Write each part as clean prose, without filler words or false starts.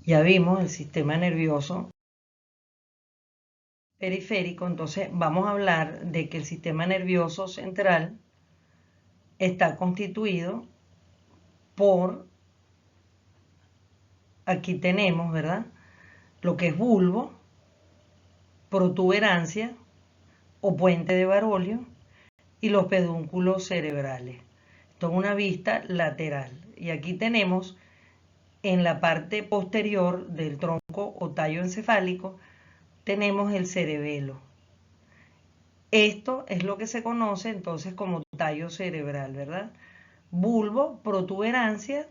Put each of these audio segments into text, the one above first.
Ya vimos el sistema nervioso periférico, entonces vamos a hablar de que el sistema nervioso central está constituido por, aquí tenemos, ¿verdad? Lo que es bulbo, protuberancia o puente de Barolio y los pedúnculos cerebrales. Esto es una vista lateral. Y aquí tenemos en la parte posterior del tronco o tallo encefálico, tenemos el cerebelo. Esto es lo que se conoce entonces como tallo cerebral, ¿verdad? Bulbo, protuberancia,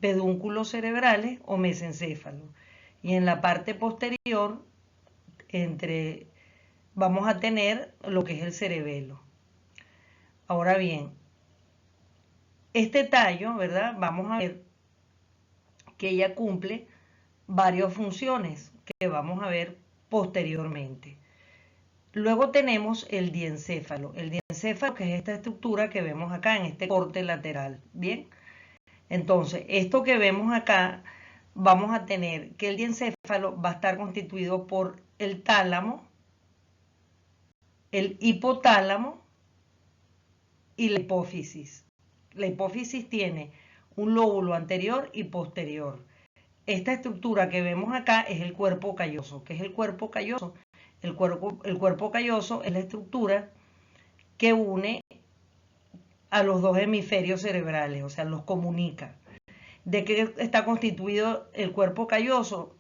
pedúnculos cerebrales o mesencéfalo. Y en la parte posterior, vamos a tener lo que es el cerebelo. Ahora bien, este tallo, ¿verdad? Vamos a ver que ella cumple varias funciones que vamos a ver posteriormente. Luego tenemos el diencéfalo. El diencéfalo, que es esta estructura que vemos acá en este corte lateral. Bien, entonces, esto que vemos acá, vamos a tener que el diencéfalo va a estar constituido por el tálamo, el hipotálamo y la hipófisis. La hipófisis tiene un lóbulo anterior y posterior. Esta estructura que vemos acá es el cuerpo calloso. ¿Qué es el cuerpo calloso? El cuerpo calloso es la estructura que une a los dos hemisferios cerebrales, o sea, los comunica. ¿De qué está constituido el cuerpo calloso?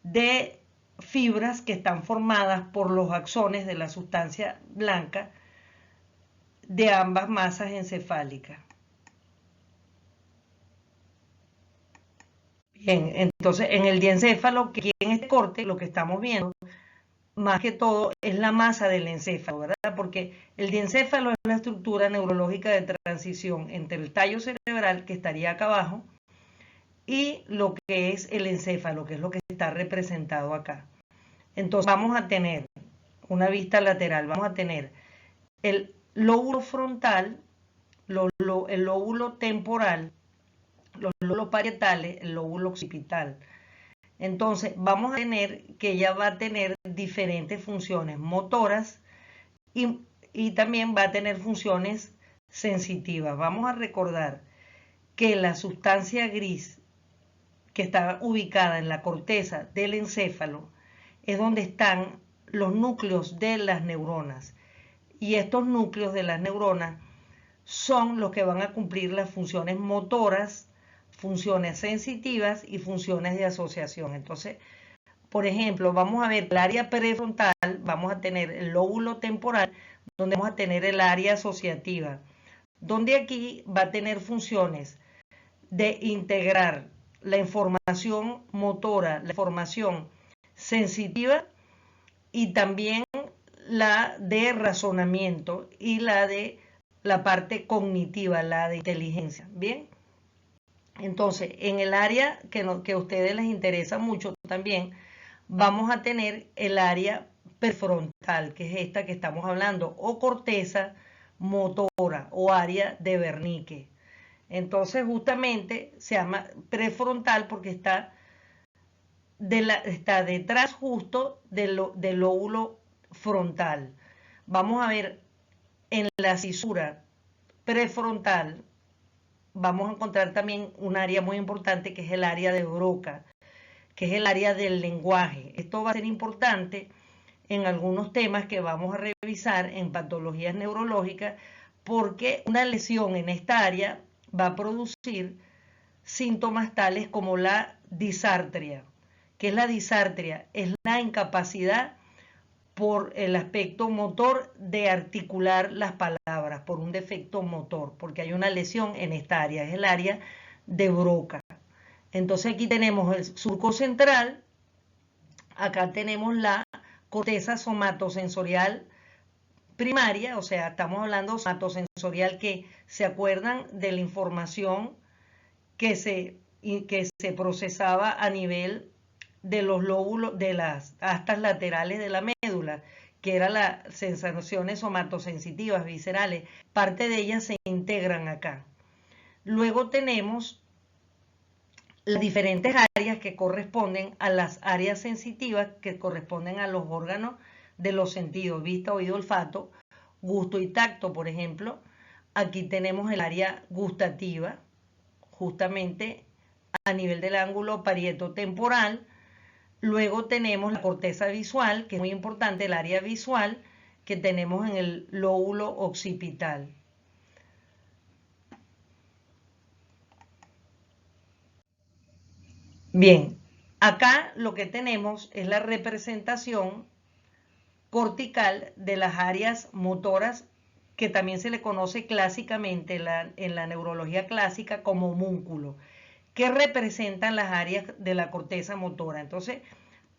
De fibras que están formadas por los axones de la sustancia blanca de ambas masas encefálicas. Bien, entonces en el diencéfalo, que aquí en este corte lo que estamos viendo más que todo es la masa del encéfalo, ¿verdad? Porque el diencéfalo es la estructura neurológica de transición entre el tallo cerebral, que estaría acá abajo, y lo que es el encéfalo, que es lo que está representado acá. Entonces vamos a tener una vista lateral, vamos a tener el lóbulo frontal, el lóbulo temporal, los lóbulos parietales, el lóbulo occipital. Entonces vamos a tener que ella va a tener diferentes funciones motoras y también va a tener funciones sensitivas. Vamos a recordar que la sustancia gris que está ubicada en la corteza del encéfalo es donde están los núcleos de las neuronas. Y estos núcleos de las neuronas son los que van a cumplir las funciones motoras, funciones sensitivas y funciones de asociación. Entonces, por ejemplo, vamos a ver el área prefrontal, vamos a tener el lóbulo temporal, donde vamos a tener el área asociativa, donde aquí va a tener funciones de integrar la información motora, la información sensitiva y también la de razonamiento y la de la parte cognitiva, la de inteligencia. Bien, entonces en el área que a ustedes les interesa mucho también, vamos a tener el área prefrontal, que es esta que estamos hablando, o corteza motora o área de Wernicke. Entonces justamente se llama prefrontal porque está detrás justo del lóbulo frontal. Vamos a ver en la cisura prefrontal, vamos a encontrar también un área muy importante que es el área de Broca, que es el área del lenguaje. Esto va a ser importante en algunos temas que vamos a revisar en patologías neurológicas, porque una lesión en esta área va a producir síntomas tales como la disartria. ¿Qué es la disartria? Es la incapacidad por el aspecto motor de articular las palabras, por un defecto motor, porque hay una lesión en esta área, es el área de Broca. Entonces aquí tenemos el surco central, acá tenemos la corteza somatosensorial primaria, o sea, estamos hablando de somatosensorial que se acuerdan de la información que se procesaba a nivel de los lóbulos, de las astas laterales de la médula, que eran las sensaciones somatosensitivas viscerales. Parte de ellas se integran acá. Luego tenemos las diferentes áreas que corresponden a las áreas sensitivas que corresponden a los órganos de los sentidos, vista, oído, olfato, gusto y tacto, por ejemplo. Aquí tenemos el área gustativa, justamente a nivel del ángulo parieto-temporal. Luego tenemos la corteza visual, que es muy importante, el área visual que tenemos en el lóbulo occipital. Bien, acá lo que tenemos es la representación cortical de las áreas motoras, que también se le conoce clásicamente en la neurología clásica como homúnculo, que representan las áreas de la corteza motora. Entonces,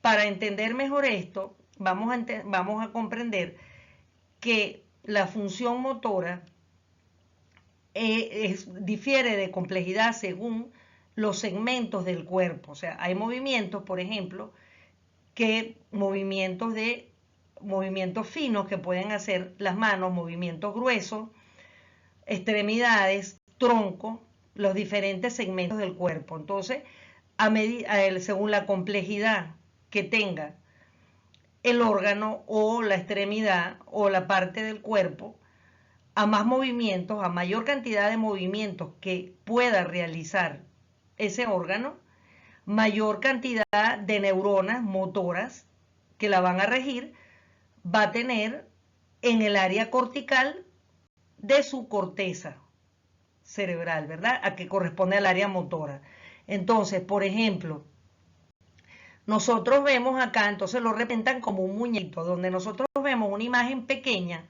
para entender mejor esto, vamos a comprender que la función motora difiere de complejidad según los segmentos del cuerpo. O sea, hay movimientos, por ejemplo, movimientos finos que pueden hacer las manos, movimientos gruesos, extremidades, tronco, los diferentes segmentos del cuerpo. Entonces, según la complejidad que tenga el órgano o la extremidad o la parte del cuerpo, a más movimientos, a mayor cantidad de movimientos que pueda realizar ese órgano, mayor cantidad de neuronas motoras que la van a regir va a tener en el área cortical de su corteza cerebral, ¿verdad? A que corresponde al área motora. Entonces, por ejemplo, nosotros vemos acá, entonces lo representan como un muñequito, donde nosotros vemos una imagen pequeña,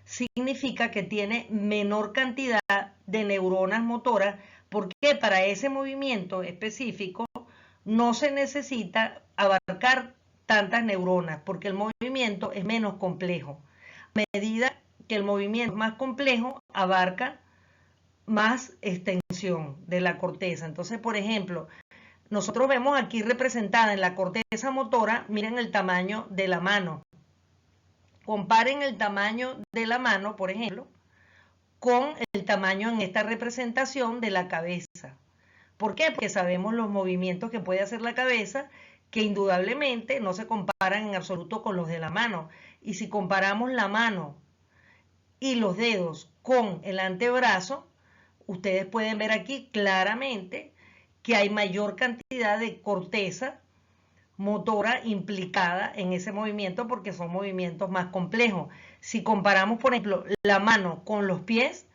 significa que tiene menor cantidad de neuronas motoras, porque para ese movimiento específico no se necesita abarcar tantas neuronas, porque el movimiento es menos complejo. A medida que el movimiento es más complejo, abarca más extensión de la corteza. Entonces, por ejemplo, nosotros vemos aquí representada en la corteza motora, miren el tamaño de la mano. Comparen el tamaño de la mano, por ejemplo, con el tamaño en esta representación de la cabeza. ¿Por qué? Porque sabemos los movimientos que puede hacer la cabeza, que indudablemente no se comparan en absoluto con los de la mano. Y si comparamos la mano y los dedos con el antebrazo, ustedes pueden ver aquí claramente que hay mayor cantidad de corteza motora implicada en ese movimiento, porque son movimientos más complejos. Si comparamos, por ejemplo, la mano con los pies,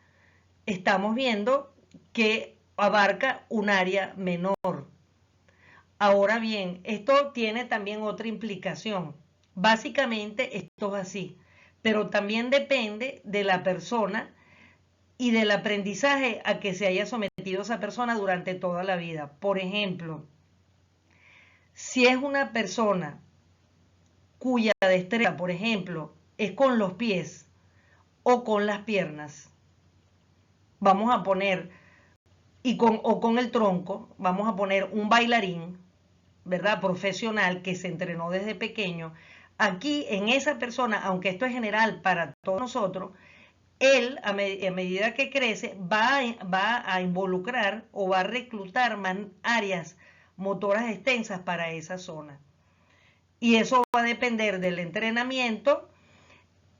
estamos viendo que abarca un área menor. Ahora bien, esto tiene también otra implicación. Básicamente esto es así, pero también depende de la persona y del aprendizaje a que se haya sometido esa persona durante toda la vida. Por ejemplo, si es una persona cuya destreza, por ejemplo, es con los pies o con las piernas, vamos a poner, o con el tronco, vamos a poner un bailarín, ¿verdad? Profesional que se entrenó desde pequeño. Aquí en esa persona, aunque esto es general para todos nosotros, él a medida que crece va a involucrar o va a reclutar más áreas motoras extensas para esa zona. Y eso va a depender del entrenamiento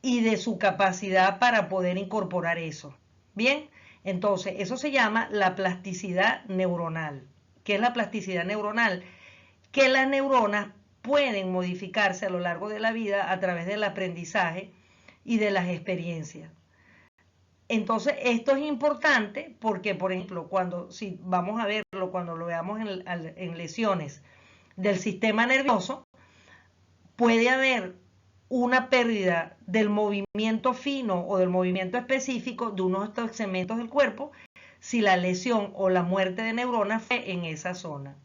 y de su capacidad para poder incorporar eso. Bien, entonces eso se llama la plasticidad neuronal. ¿Qué es la plasticidad neuronal? Que las neuronas pueden modificarse a lo largo de la vida a través del aprendizaje y de las experiencias. Entonces, esto es importante porque, por ejemplo, si vamos a verlo, cuando lo veamos en lesiones del sistema nervioso, puede haber una pérdida del movimiento fino o del movimiento específico de uno de estos segmentos del cuerpo si la lesión o la muerte de neuronas fue en esa zona.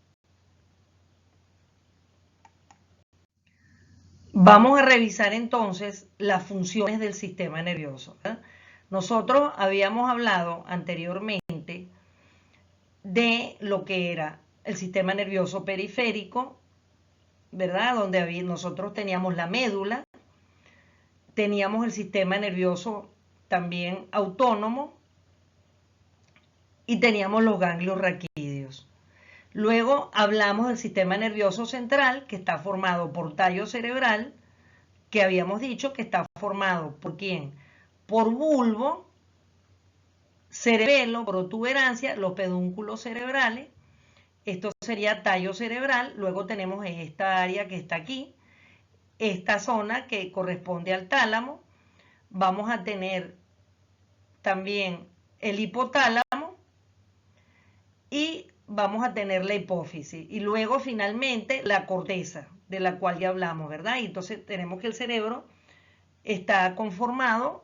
Vamos a revisar entonces las funciones del sistema nervioso, ¿verdad? Nosotros habíamos hablado anteriormente de lo que era el sistema nervioso periférico, ¿verdad? Donde nosotros teníamos la médula, teníamos el sistema nervioso también autónomo y teníamos los ganglios raquídeos. Luego hablamos del sistema nervioso central, que está formado por tallo cerebral, que habíamos dicho que está formado ¿por quién? Por bulbo, cerebelo, protuberancia, los pedúnculos cerebrales. Esto sería tallo cerebral. Luego tenemos esta área que está aquí, esta zona que corresponde al tálamo. Vamos a tener también el hipotálamo y vamos a tener la hipófisis. Y luego finalmente la corteza, de la cual ya hablamos, ¿verdad? Y entonces tenemos que el cerebro está conformado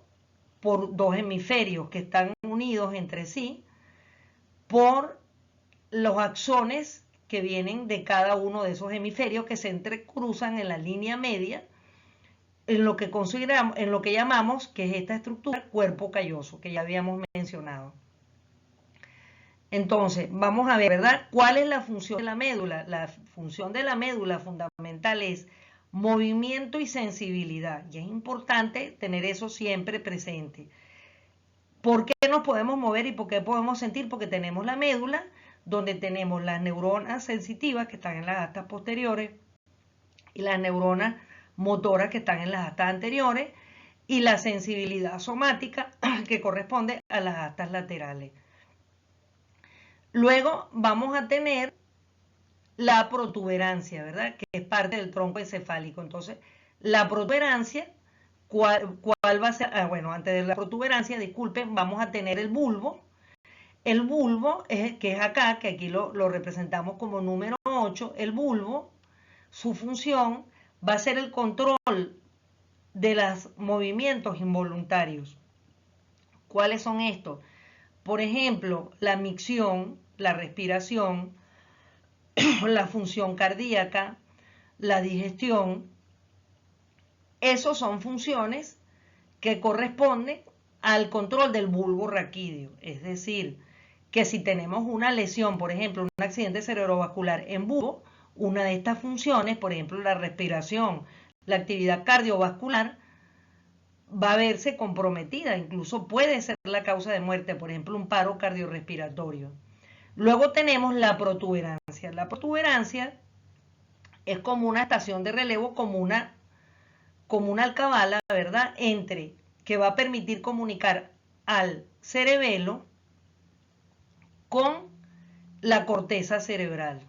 por dos hemisferios que están unidos entre sí por los axones que vienen de cada uno de esos hemisferios que se entrecruzan en la línea media en lo que consideramos, en lo que llamamos, que es esta estructura, cuerpo calloso, que ya habíamos mencionado. Entonces, vamos a ver, ¿verdad? ¿Cuál es la función de la médula? La función de la médula fundamental es movimiento y sensibilidad. Y es importante tener eso siempre presente. ¿Por qué nos podemos mover y por qué podemos sentir? Porque tenemos la médula, donde tenemos las neuronas sensitivas que están en las astas posteriores y las neuronas motoras que están en las astas anteriores y la sensibilidad somática que corresponde a las astas laterales. Luego vamos a tener la protuberancia, ¿verdad? Que es parte del tronco encefálico. Entonces, la protuberancia, ¿cuál va a ser? Bueno, antes de la protuberancia, disculpen, vamos a tener el bulbo. El bulbo, que es acá, que aquí lo representamos como número 8, el bulbo, su función va a ser el control de los movimientos involuntarios. ¿Cuáles son estos? Por ejemplo, la micción, la respiración, la función cardíaca, la digestión. Esos son funciones que corresponden al control del bulbo raquídeo. Es decir, que si tenemos una lesión, por ejemplo, un accidente cerebrovascular en bulbo, una de estas funciones, por ejemplo, la respiración, la actividad cardiovascular, va a verse comprometida, incluso puede ser la causa de muerte, por ejemplo, un paro cardiorrespiratorio. Luego tenemos la protuberancia. La protuberancia es como una estación de relevo, como una alcabala, ¿verdad? Entre que va a permitir comunicar al cerebelo con la corteza cerebral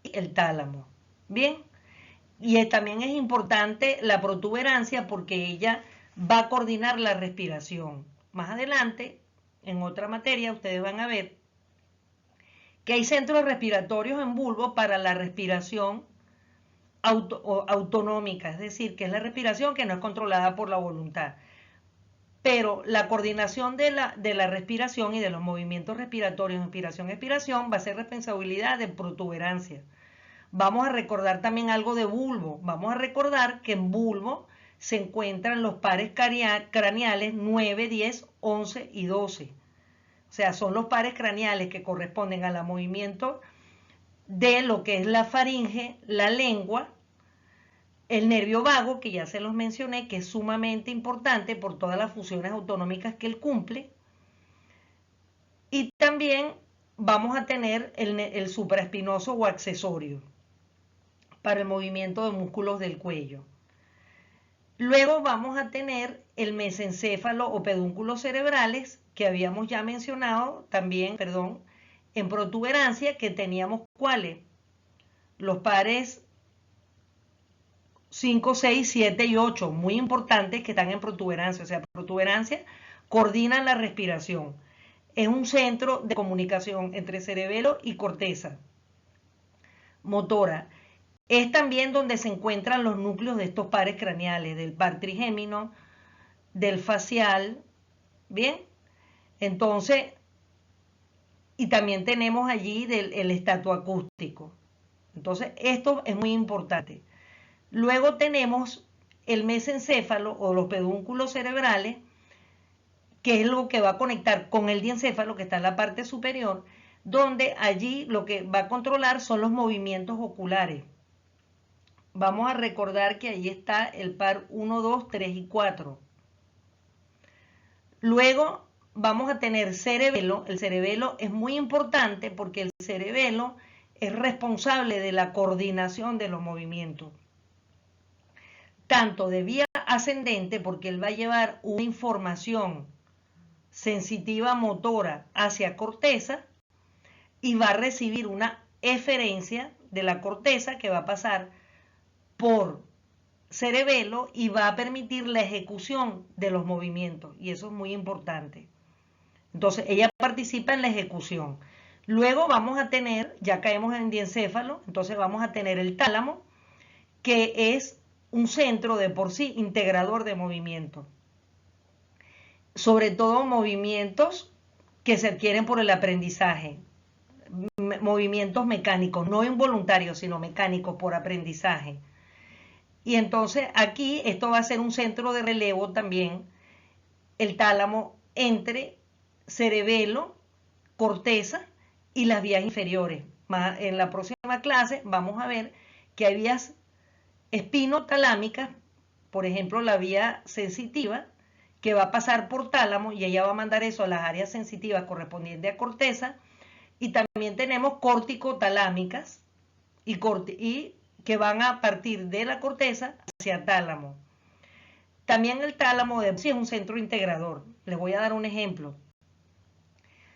y el tálamo. Bien, y también es importante la protuberancia porque ella va a coordinar la respiración. Más adelante, en otra materia, ustedes van a ver que hay centros respiratorios en bulbo para la respiración autonómica, es decir, que es la respiración que no es controlada por la voluntad. Pero la coordinación de la respiración y de los movimientos respiratorios, inspiración-expiración, va a ser responsabilidad de protuberancia. Vamos a recordar también algo de bulbo. Vamos a recordar que en bulbo se encuentran los pares craneales 9, 10, 11 y 12. O sea, son los pares craneales que corresponden al movimiento de lo que es la faringe, la lengua, el nervio vago, que ya se los mencioné, que es sumamente importante por todas las funciones autonómicas que él cumple. Y también vamos a tener el supraespinoso o accesorio para el movimiento de músculos del cuello. Luego vamos a tener el mesencéfalo o pedúnculos cerebrales, que habíamos ya mencionado también, en protuberancia, que teníamos ¿cuáles? Los pares 5, 6, 7 y 8, muy importantes, que están en protuberancia. O sea, protuberancia coordina la respiración. Es un centro de comunicación entre cerebelo y corteza motora. Es también donde se encuentran los núcleos de estos pares craneales, del par trigémino, del facial, ¿bien? Entonces, y también tenemos allí el estatoacústico. Entonces, esto es muy importante. Luego tenemos el mesencéfalo o los pedúnculos cerebrales, que es lo que va a conectar con el diencéfalo, que está en la parte superior, donde allí lo que va a controlar son los movimientos oculares. Vamos a recordar que allí está el par 1, 2, 3 y 4. Luego vamos a tener cerebelo. El cerebelo es muy importante porque el cerebelo es responsable de la coordinación de los movimientos, tanto de vía ascendente, porque él va a llevar una información sensitiva motora hacia corteza y va a recibir una eferencia de la corteza que va a pasar por cerebelo y va a permitir la ejecución de los movimientos, y eso es muy importante. Entonces ella participa en la ejecución. Luego vamos a tener, ya caemos en diencéfalo, entonces vamos a tener el tálamo, que es un centro de por sí integrador de movimientos, sobre todo movimientos que se adquieren por el aprendizaje, movimientos mecánicos, no involuntarios, sino mecánicos por aprendizaje. Y entonces aquí esto va a ser un centro de relevo también, el tálamo entre cerebelo, corteza y las vías inferiores. En la próxima clase vamos a ver que hay vías espinotalámicas, por ejemplo la vía sensitiva, que va a pasar por tálamo y ella va a mandar eso a las áreas sensitivas correspondientes a corteza, y también tenemos córtico-talámicas y que van a partir de la corteza hacia tálamo. También el tálamo de sí es un centro integrador. Les voy a dar un ejemplo.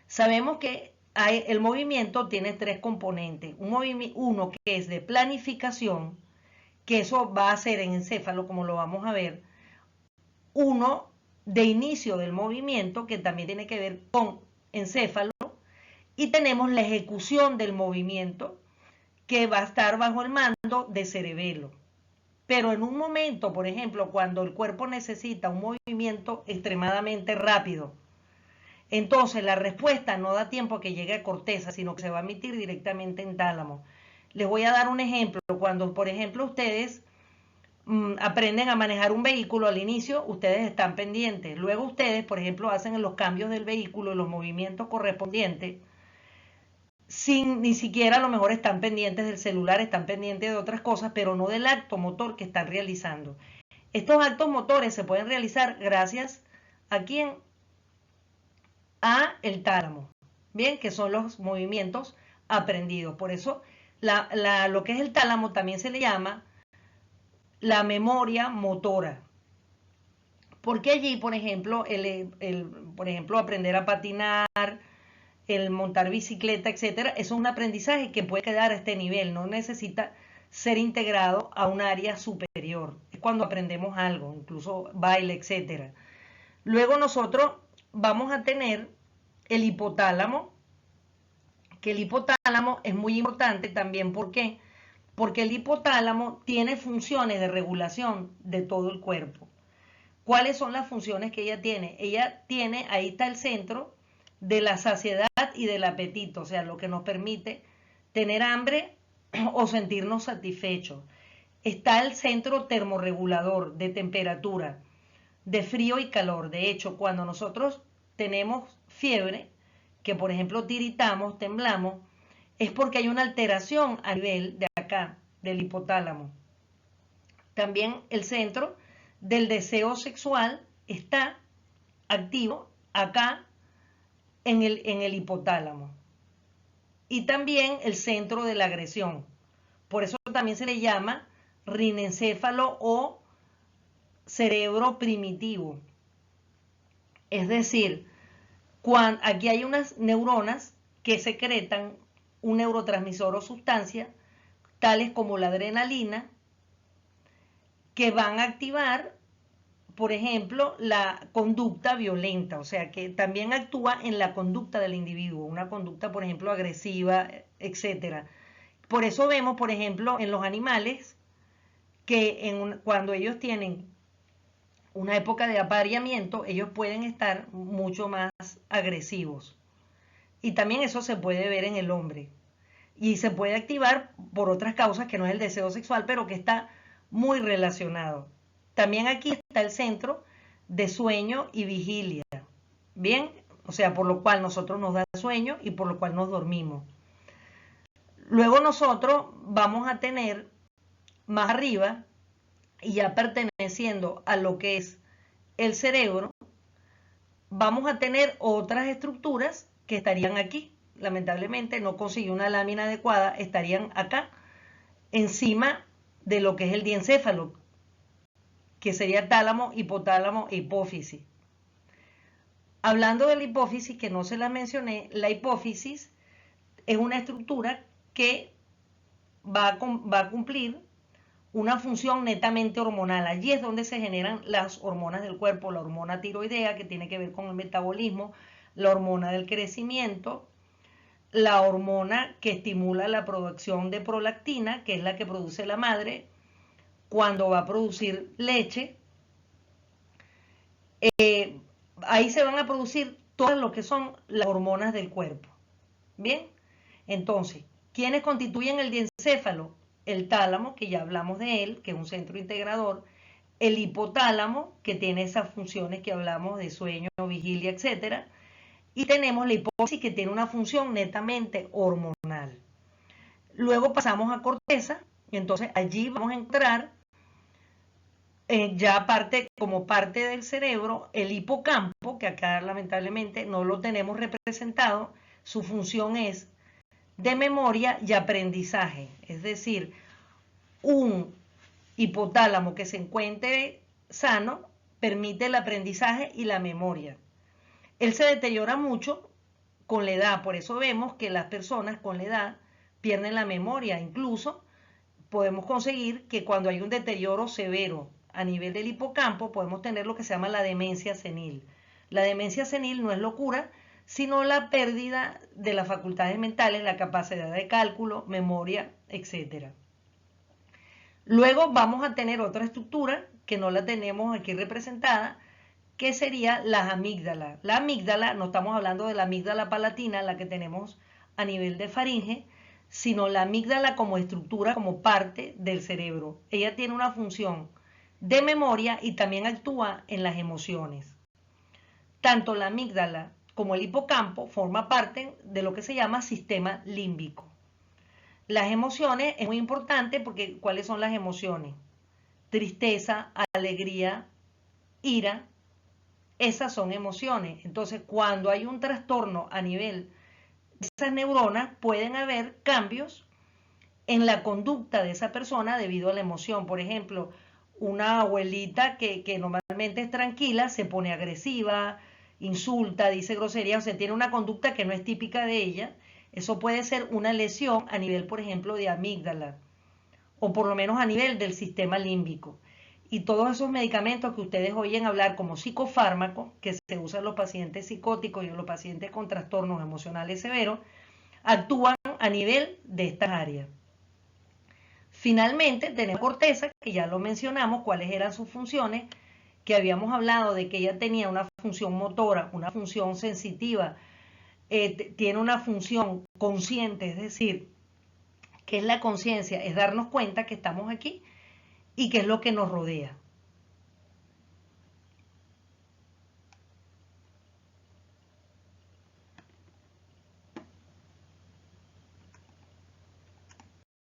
Sabemos que el movimiento tiene tres componentes. Uno que es de planificación, que eso va a ser en encéfalo, como lo vamos a ver. Uno de inicio del movimiento, que también tiene que ver con encéfalo. Y tenemos la ejecución del movimiento, que va a estar bajo el mando de cerebelo. Pero en un momento, por ejemplo, cuando el cuerpo necesita un movimiento extremadamente rápido, entonces la respuesta no da tiempo a que llegue a corteza, sino que se va a emitir directamente en tálamo. Les voy a dar un ejemplo. Cuando, por ejemplo, ustedes aprenden a manejar un vehículo al inicio, ustedes están pendientes. Luego ustedes, por ejemplo, hacen los cambios del vehículo, los movimientos correspondientes, sin ni siquiera a lo mejor están pendientes del celular, están pendientes de otras cosas, pero no del acto motor que están realizando. Estos actos motores se pueden realizar gracias a quién, a el tálamo, bien, que son los movimientos aprendidos. Por eso lo que es el tálamo también se le llama la memoria motora, porque allí, por ejemplo, por ejemplo, aprender a patinar, el montar bicicleta, etcétera, eso es un aprendizaje que puede quedar a este nivel, no necesita ser integrado a un área superior. Es cuando aprendemos algo, incluso baile, etcétera. Luego nosotros vamos a tener el hipotálamo, que el hipotálamo es muy importante también. ¿Por qué? Porque el hipotálamo tiene funciones de regulación de todo el cuerpo. ¿Cuáles son las funciones que ella tiene? Ella tiene, ahí está el centro de la saciedad y del apetito, o sea, lo que nos permite tener hambre o sentirnos satisfechos. Está el centro termorregulador de temperatura, de frío y calor. De hecho, cuando nosotros tenemos fiebre, que por ejemplo tiritamos, temblamos, es porque hay una alteración a nivel de acá, del hipotálamo. También el centro del deseo sexual está activo acá en el hipotálamo. Y también el centro de la agresión. Por eso también se le llama rinencéfalo o cerebro primitivo. Es decir, aquí hay unas neuronas que secretan un neurotransmisor o sustancia, tales como la adrenalina, que van a activar, por ejemplo, la conducta violenta, o sea, que también actúa en la conducta del individuo, una conducta, por ejemplo, agresiva, etcétera. Por eso vemos, por ejemplo, en los animales que cuando ellos tienen una época de apareamiento, ellos pueden estar mucho más agresivos. Y también eso se puede ver en el hombre. Y se puede activar por otras causas que no es el deseo sexual, pero que está muy relacionado. También aquí está el centro de sueño y vigilia. Bien, o sea, por lo cual nosotros nos da sueño y por lo cual nos dormimos. Luego nosotros vamos a tener más arriba, y ya perteneciendo a lo que es el cerebro, vamos a tener otras estructuras que estarían aquí. lamentablemente no consiguió una lámina adecuada, estarían acá, encima de lo que es el diencéfalo, que sería tálamo, hipotálamo e hipófisis. Hablando de la hipófisis, que no se la mencioné, la hipófisis es una estructura que va a cumplir una función netamente hormonal. Allí es donde se generan las hormonas del cuerpo, la hormona tiroidea, que tiene que ver con el metabolismo, la hormona del crecimiento, la hormona que estimula la producción de prolactina, que es la que produce la madre cuando va a producir leche. Ahí se van a producir todas lo que son las hormonas del cuerpo. Bien, entonces, ¿quiénes constituyen el diencéfalo? El tálamo, que ya hablamos de él, que es un centro integrador, el hipotálamo, que tiene esas funciones que hablamos de sueño, vigilia, etc. Y tenemos la hipófisis, que tiene una función netamente hormonal. Luego pasamos a corteza, y entonces allí vamos a encontrar ya como parte del cerebro, el hipocampo, que acá lamentablemente no lo tenemos representado. Su función es de memoria y aprendizaje, es decir, un hipotálamo que se encuentre sano permite el aprendizaje y la memoria. Él se deteriora mucho con la edad, por eso vemos que las personas con la edad pierden la memoria. Incluso podemos conseguir que cuando hay un deterioro severo a nivel del hipocampo, podemos tener lo que se llama la demencia senil. La demencia senil no es locura, sino la pérdida de las facultades mentales, la capacidad de cálculo, memoria, etc. Luego vamos a tener otra estructura que no la tenemos aquí representada, que sería las amígdalas. La amígdala, no estamos hablando de la amígdala palatina, la que tenemos a nivel de faringe, sino la amígdala como estructura, como parte del cerebro. Ella tiene una función de memoria y también actúa en las emociones. Tanto la amígdala como el hipocampo forma parte de lo que se llama sistema límbico. Las emociones es muy importante porque ¿cuáles son las emociones? Tristeza, alegría, ira, esas son emociones. Entonces, cuando hay un trastorno a nivel de esas neuronas, pueden haber cambios en la conducta de esa persona debido a la emoción. Por ejemplo, una abuelita que normalmente es tranquila se pone agresiva, insulta, dice groserías, o sea, tiene una conducta que no es típica de ella. Eso puede ser una lesión a nivel, por ejemplo, de amígdala, o por lo menos a nivel del sistema límbico. Y todos esos medicamentos que ustedes oyen hablar como psicofármacos, que se usan en los pacientes psicóticos y en los pacientes con trastornos emocionales severos, actúan a nivel de estas áreas. Finalmente, tenemos corteza, que ya lo mencionamos, cuáles eran sus funciones, que habíamos hablado de que ella tenía una función motora, una función sensitiva, tiene una función consciente, es decir, ¿qué es la conciencia? Es darnos cuenta que estamos aquí y qué es lo que nos rodea.